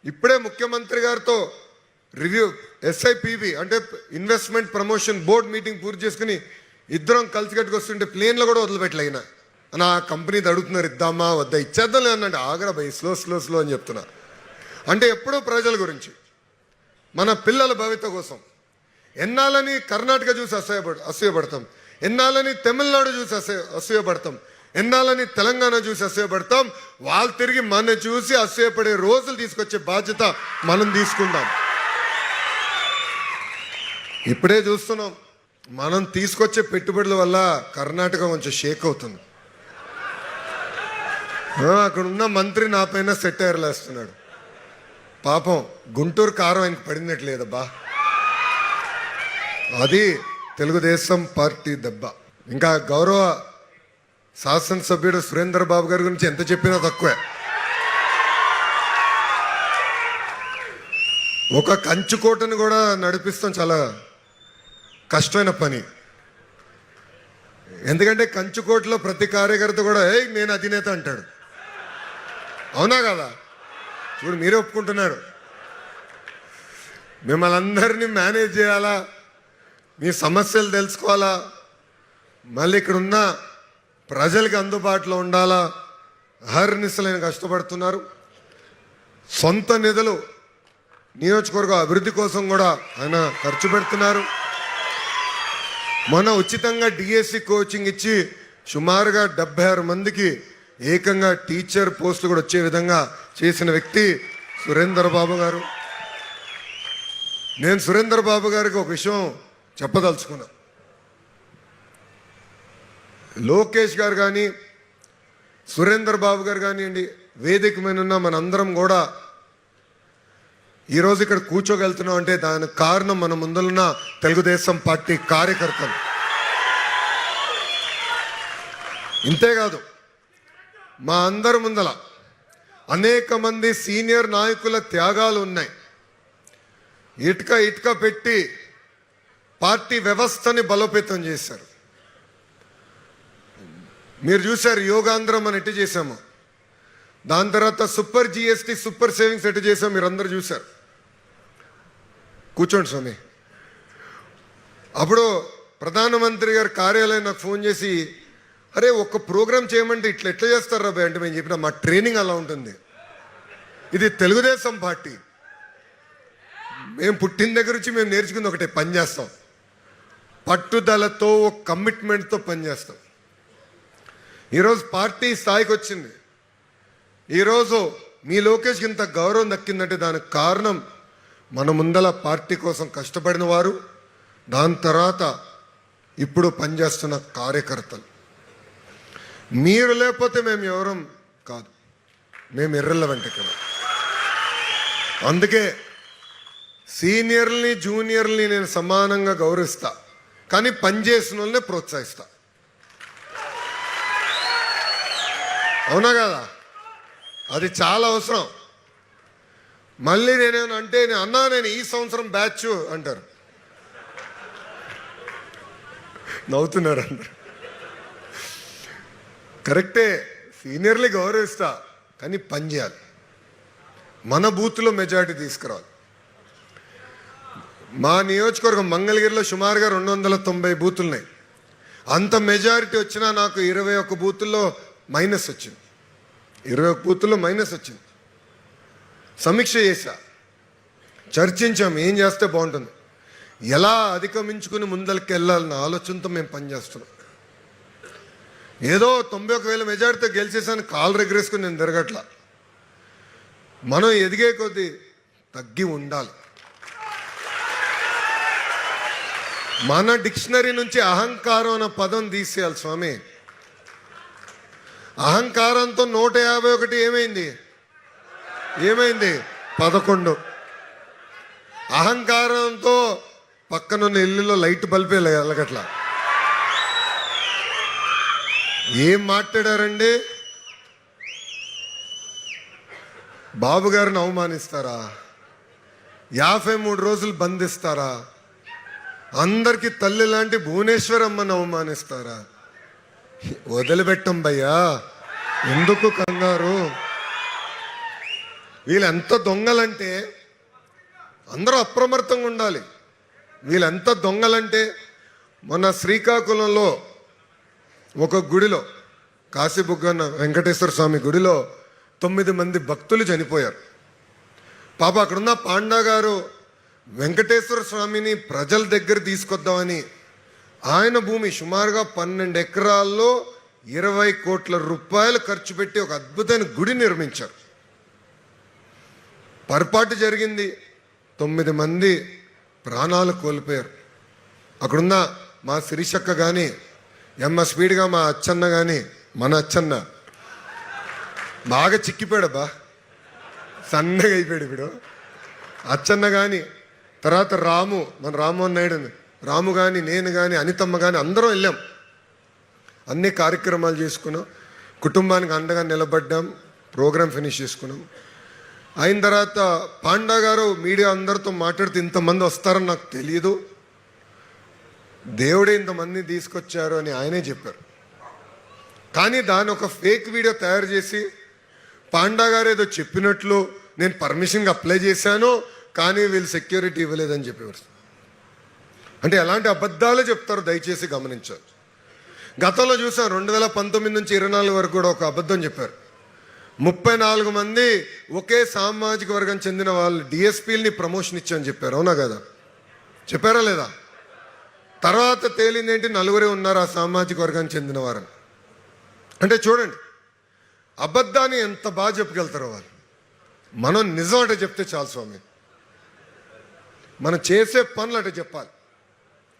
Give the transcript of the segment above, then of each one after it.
ఇప్పుడే ముఖ్యమంత్రి గారితో రివ్యూ ఎస్ఐపిబి అంటే ఇన్వెస్ట్మెంట్ ప్రమోషన్ బోర్డ్ మీటింగ్ పూర్తి చేసుకుని ఇద్దరం కలిసికట్టుకు వస్తుంటే ప్లేన్లో కూడా వదిలిపెట్టలేనా నా కంపెనీ అడుగుతున్నారు ఇద్దామా వద్దా ఇచ్చేద్దాం లేదంటే ఆగరా భయ్ స్లో అని చెప్తున్నా. అంటే ఎప్పుడూ ప్రజల గురించి మన పిల్లల భవిత కోసం ఎన్నాళ్ళని కర్ణాటక చూసి అసూయపడతాం, ఎన్నాళ్ళని తమిళనాడు చూసి అసూయపడతాం, ఎన్నాళ్ళని తెలంగాణ చూసి అసూయపడతాం. వాళ్ళు తిరిగి మన చూసి అసూయపడే రోజులు తీసుకొచ్చే బాధ్యత మనం తీసుకుందాం. ఇప్పుడే చూస్తున్నాం మనం తీసుకొచ్చే పెట్టుబడుల వల్ల కర్ణాటక కొంచెం షేక్ అవుతుంది. అక్కడ ఉన్న మంత్రి నా పైన సెటైర్లు వేస్తున్నాడు. పాపం గుంటూరు కారం ఆయనకు పడినట్లేదబ్బా. అది తెలుగుదేశం పార్టీ దెబ్బ. ఇంకా గౌరవ శాసనసభ్యుడు సురేంద్ర బాబు గారి గురించి ఎంత చెప్పినా తక్కువే. ఒక కంచుకోటను కూడా నడిపిస్తాం చాలా కష్టమైన పని. ఎందుకంటే కంచుకోటలో ప్రతి కార్యకర్త కూడా నేను అధినేత అంటాడు. అవునా కదా? చూడు మీరే ఒప్పుకుంటున్నారు. మిమ్మల్ని అందరినీ మేనేజ్ చేయాలా, మీ సమస్యలు తెలుసుకోవాలా, మళ్ళీ ఇక్కడ ఉన్న ప్రజలకి అందుబాటులో ఉండాలా. అహర్నిశలైన కష్టపడుతున్నారు. సొంత నిధులు నియోజకవర్గ అభివృద్ధి కోసం కూడా ఆయన ఖర్చు పెడుతున్నారు. మొన్న ఉచితంగా డిఎస్సి కోచింగ్ ఇచ్చి సుమారుగా 76 మందికి ఏకంగా టీచర్ పోస్టులు కూడా వచ్చే విధంగా చేసిన వ్యక్తి సురేందర్ బాబు గారు. నేను సురేందర్ బాబు గారికి ఒక విషయం చెప్పదలుచుకున్నా. లోకేష్ గారు కానీ సురేందర్ బాబు గారు కానివ్వండి, వేదిక మీద ఉన్న మనందరం కూడా ఈరోజు ఇక్కడ కూర్చోగలుగుతున్నాం అంటే దానికి కారణం మన ముందున్న తెలుగుదేశం పార్టీ కార్యకర్తలు. ఇంతేకాదు మా అందరి ముందల అనేక మంది సీనియర్ నాయకుల త్యాగాలు ఉన్నాయి. ఇటుక పెట్టి పార్టీ వ్యవస్థని బలోపేతం చేశారు. మీరు చూశారు యోగాంధ్రం అని ఎట్టు చేశాము, దాని తర్వాత సూపర్ జిఎస్టీ సూపర్ సేవింగ్స్ ఎట్టు చేసాము మీరు అందరూ చూశారు. కూర్చోండి స్వామి. అప్పుడు ప్రధానమంత్రి గారి కార్యాలయం నాకు ఫోన్ చేసి, అరే ఒక్క ప్రోగ్రాం చేయమంటే ఎట్లా చేస్తారు రాబాయ్ అంటే మేము చెప్పిన మా ట్రైనింగ్ అలా ఉంటుంది. ఇది తెలుగుదేశం పార్టీ. మేము పుట్టిన దగ్గర నుంచి మేము నేర్చుకుంది ఒకటే, పని చేస్తాం, పట్టుదలతో ఒక కమిట్మెంట్తో పనిచేస్తాం. ఈరోజు పార్టీ స్థాయికి వచ్చింది. ఈరోజు మీ లోకేష్కి ఇంత గౌరవం దక్కిందంటే దానికి కారణం మన ముందల పార్టీ కోసం కష్టపడిన వారు, దాని తర్వాత ఇప్పుడు పనిచేస్తున్న కార్యకర్తలు. మీరు లేకపోతే మేము ఎవరం కాదు, మేము ఇర్రెలవెంట్ ఇక్కడ. అందుకే సీనియర్ని జూనియర్ని నేను సమానంగా గౌరవిస్తా, కానీ పనిచేసిన వాళ్ళనే ప్రోత్సహిస్తా. అవునా కదా? అది చాలా అవసరం. మళ్ళీ నేనేమంటే అన్నా నేను ఈ సంవత్సరం బ్యాచ్ అంటారు, నవ్వుతున్నారు అందరు. కరెక్టే, సీనియర్లీ గౌరవిస్తా, కానీ పని చేయాలి. మన బూత్లో మెజారిటీ తీసుకురావాలి. మా నియోజకవర్గం మంగళగిరిలో సుమారుగా 290 బూతులు ఉన్నాయి. అంత మెజారిటీ వచ్చినా నాకు 21 బూతుల్లో మైనస్ వచ్చింది. 21 బూతుల్లో మైనస్ వచ్చింది. సమీక్ష చేశా, చర్చించాం ఏం చేస్తే బాగుంటుంది, ఎలా అధిగమించుకుని ముందరికి వెళ్ళాలన్న ఆలోచనతో మేము పనిచేస్తున్నాం. ఏదో 91,000 మెజారిటీతో గెలిచేసాను కాలు రెగ్రేసుకుని నేను తిరగట్లా. మనం ఎదిగే కొద్దీ తగ్గి ఉండాలి. మన డిక్షనరీ నుంచి అహంకారం అన్న పదం తీసేయాలి స్వామి. అహంకారంతో 151 ఏమైంది 11. అహంకారంతో పక్కనున్న ఇల్లులో లైట్ బల్బే వెలగట్లా. ఏం మాట్లాడారండి? బాబు గారిని అవమానిస్తారా? 53 రోజులు బంధిస్తారా? అందరికీ తల్లి లాంటి భువనేశ్వరమ్మని అవమానిస్తారా? వదిలిపెట్టం భయ్యా, ఎందుకు కంగారు? వీళ్ళు ఎంత దొంగలంటే అందరూ అప్రమత్తంగా ఉండాలి. వీళ్ళు ఎంత దొంగలంటే మొన్న శ్రీకాకుళంలో ఒక గుడిలో కాశీబుగ్గన్న వెంకటేశ్వర స్వామి గుడిలో 9 మంది భక్తులు చనిపోయారు. పాప అక్కడున్న పాండా గారు వెంకటేశ్వర స్వామిని ప్రజల దగ్గర తీసుకొద్దామని ఆయన భూమి సుమారుగా 12 ఎకరాల్లో 20 కోట్ల రూపాయలు ఖర్చు పెట్టి ఒక అద్భుతమైన గుడి నిర్మించారు. పొరపాటు జరిగింది, 9 మంది ప్రాణాలు కోల్పోయారు. అక్కడున్న మా శిరీషక్క కానీ స్పీడ్గా మా అచ్చన్న కానీ మన అచ్చన్న బాగా చిక్కిపోయాడబ్బా, సన్నగా అయిపోయాడు ఇప్పుడు అచ్చన్న కానీ, తర్వాత రాము మన రామ్మోహన్ నాయుడు రాము కానీ నేను కానీ అనితమ్మ కానీ అందరం వెళ్ళాం. అన్ని కార్యక్రమాలు చేసుకున్నాం, కుటుంబానికి అండగా నిలబడ్డాం, ప్రోగ్రాం ఫినిష్ చేసుకున్నాం. అయిన తర్వాత పాండా గారు మీడియా అందరితో మాట్లాడితే ఇంతమంది వస్తారని నాకు తెలియదు, దేవుడే ఇంతమంది తీసుకొచ్చారు అని ఆయనే చెప్పారు. కానీ దాని ఒక ఫేక్ వీడియో తయారు చేసి పాండా గారు ఏదో చెప్పినట్లు నేను పర్మిషన్కి అప్లై చేశాను కానీ వీళ్ళు సెక్యూరిటీ ఇవ్వలేదని చెప్పేవారు. అంటే ఎలాంటి అబద్ధాలు చెప్తారో దయచేసి గమనించారు. గతంలో చూసాం 2019 నుంచి 24 వరకు కూడా ఒక అబద్ధం చెప్పారు. 34 మంది ఒకే సామాజిక వర్గం చెందిన వాళ్ళు డిఎస్పీలని ప్రమోషన్ ఇచ్చామని చెప్పారు. అవునా కదా? చెప్పారా లేదా? తర్వాత తేలింది ఏంటి, 4 ఉన్నారు ఆ సామాజిక వర్గానికి చెందిన వారని. అంటే చూడండి అబద్ధాన్ని ఎంత బాగా చెప్పగలుగుతారో వాళ్ళు. మనం నిజం అంటే చెప్తే చాలు స్వామి, మనం చేసే పనులు అంటే చెప్పాలి.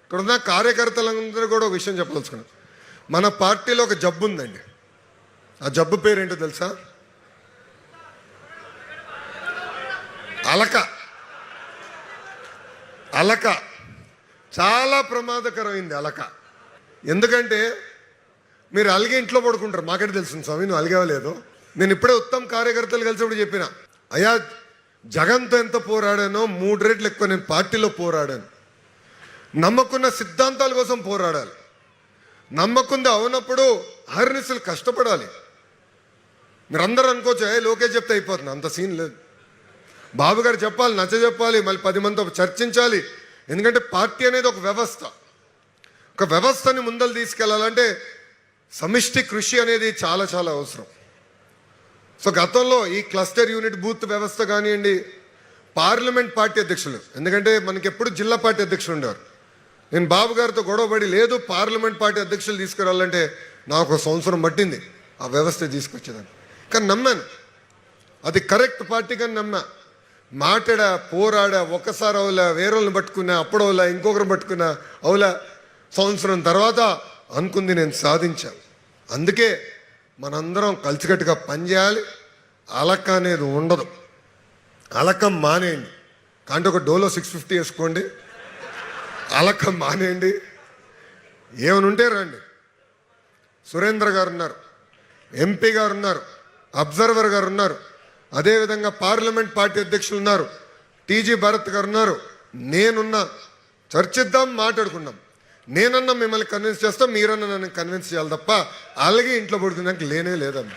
ఇక్కడ ఉన్న కార్యకర్తలందరూ కూడా ఒక విషయం చెప్పదలుచుకున్నాం. మన పార్టీలో ఒక జబ్బు ఉందండి. ఆ జబ్బు పేరేంటో తెలుసా? అలక. అలక చాలా ప్రమాదకరమైంది అలక. ఎందుకంటే మీరు అలిగే ఇంట్లో పడుకుంటారు, మాకంటే తెలుసు స్వామి నువ్వు అలిగేవలేదు. నేను ఇప్పుడే ఉత్తమ కార్యకర్తలు కలిసినప్పుడు చెప్పిన, అయ్యా జగన్తో ఎంత పోరాడానో 3 రెట్లు ఎక్కువ నేను పార్టీలో పోరాడాను. నమ్మకున్న సిద్ధాంతాల కోసం పోరాడాలి, నమ్మకుంది అవునప్పుడు అహర్నిశలు కష్టపడాలి. మీరందరూ అనుకోవచ్చు లోకేష్ చెప్తే అయిపోతుంది, అంత సీన్ లేదు. బాబు గారు చెప్పాలి, నచ్చ చెప్పాలి, మళ్ళీ 10 మందితో చర్చించాలి. ఎందుకంటే పార్టీ అనేది ఒక వ్యవస్థ, ఒక వ్యవస్థని ముందలు తీసుకెళ్లాలంటే సమిష్టి కృషి అనేది చాలా చాలా అవసరం. సో గతంలో ఈ క్లస్టర్ యూనిట్ బూత్ వ్యవస్థ కానివ్వండి, పార్లమెంట్ పార్టీ అధ్యక్షులు, ఎందుకంటే మనకి ఎప్పుడు జిల్లా పార్టీ అధ్యక్షులు ఉండేవారు. నేను బాబు గారితో గొడవపడి లేదు పార్లమెంట్ పార్టీ అధ్యక్షులు తీసుకురావాలంటే నాకు 1 సంవత్సరం పట్టింది ఆ వ్యవస్థ తీసుకొచ్చేదాన్ని. కానీ నమ్మాను అది కరెక్ట్ పార్టీ, కానీ నమ్మా. మాట్లాడా, పోరాడా, ఒకసారి అవులా, వేరేళ్ళని పట్టుకున్నా, అప్పుడు అవులా, ఇంకొకరు పట్టుకున్నా అవులా, సంవత్సరం తర్వాత అనుకుంది నేను సాధించాను. అందుకే మనందరం కలిసికట్టుగా పనిచేయాలి. అలక అనేది ఉండదు, అలకం మానేయండి. కానీ ఒక డోలో 650 వేసుకోండి, అలకం మానేయండి. ఏమని ఉంటే రండి. సురేంద్ర గారు ఉన్నారు, ఎంపీ గారు ఉన్నారు, అబ్జర్వర్ గారు ఉన్నారు, అదేవిధంగా పార్లమెంట్ పార్టీ అధ్యక్షులు ఉన్నారు, టీజీ భరత్ గారు ఉన్నారు, నేనున్నా. చర్చిద్దాం, మాట్లాడుకుందాం. నేనన్నా మిమ్మల్ని కన్విన్స్ చేస్తాం, మీరన్నా నన్ను కన్విన్స్ చేయాలి తప్ప అలాగే ఇంట్లో పడుకున్నాక లేనే లేదమ్మా.